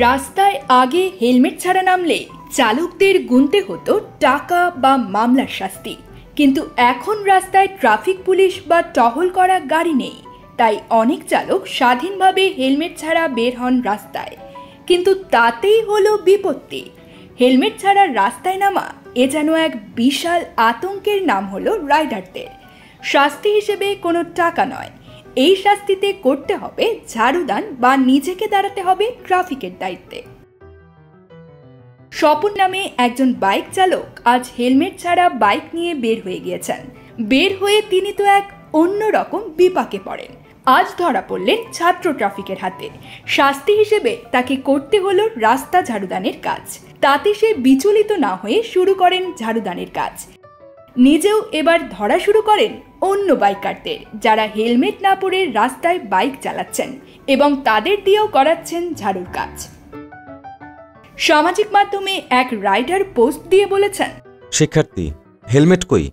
রাস্তায় আগে হেলমেট ছাড়া নামলে চালকদের গুনতে হতো টাকা বা মামলার শাস্তি, কিন্তু এখন রাস্তায় ট্রাফিক পুলিশ বা টহল করা গাড়ি নেই, তাই অনেক চালক স্বাধীনভাবে হেলমেট ছাড়া বের হন রাস্তায়। কিন্তু তাতেই হলো বিপত্তি। হেলমেট ছাড়া রাস্তায় নামা এ যেন এক বিশাল আতঙ্কের নাম হলো রাইডারদের। শাস্তি হিসেবে কোনো টাকা নয়, এই শাস্তিতে করতে হবে ঝাড়ুদান বা নিজেকে দাঁড়াতে হবে ট্রাফিকের দায়িত্বে। স্বপন নামে একজন বাইক চালক আজ হেলমেট ছাড়া বাইক নিয়ে বের হয়ে গিয়েছেন। বের হয়ে তিনি তো এক অন্যরকম বিপাকে পড়েন। আজ ধরা পড়লেন ছাত্র ট্রাফিকের হাতে। শাস্তি হিসেবে তাকে করতে হলো রাস্তা ঝাড়ুদানের কাজ। তাতে সে বিচলিত না হয়ে শুরু করেন ঝাড়ুদানের কাজ। নিজেও এবার ধরা শুরু করেন অন্য বাইকারদের, যারা হেলমেট না পরে রাস্তায় বাইক চালাচ্ছেন এবং তাদের দিয়েও করাচ্ছেন ঝাড়ুর কাজ। সামাজিক মাধ্যমে এক রাইডার পোস্ট দিয়ে বলেছেন, শিক্ষার্থী হেলমেট কই?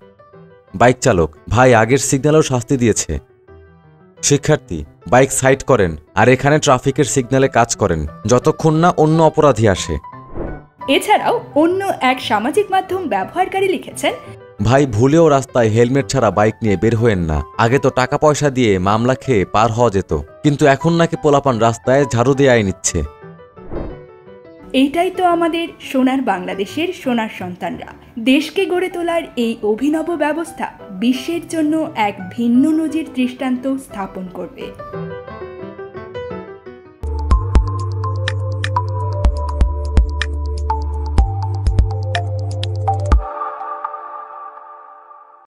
বাইক চালক ভাই আগের সিগন্যালেও শাস্তি দিয়েছে। শিক্ষার্থী বাইক সাইড করেন আর এখানে ট্রাফিকের সিগন্যালে কাজ করেন যতক্ষণ না অন্য অপরাধী আসে। এছাড়াও অন্য এক সামাজিক মাধ্যম ব্যবহারকারী লিখেছেন, ভাই ভুলেও রাস্তায় হেলমেট ছাড়া বাইক নিয়ে বের হয়েন না। আগে তো টাকা পয়সা দিয়ে মামলা খেয়ে পার হওয়া যেত, কিন্তু এখন নাকি পোলাপান রাস্তায় ঝাড়ু দিয়ে আয় নিচ্ছে। এইটাই তো আমাদের সোনার বাংলাদেশের সোনার সন্তানরা। দেশকে গড়ে তোলার এই অভিনব ব্যবস্থা বিশ্বের জন্য এক ভিন্ন নজির দৃষ্টান্ত স্থাপন করবে।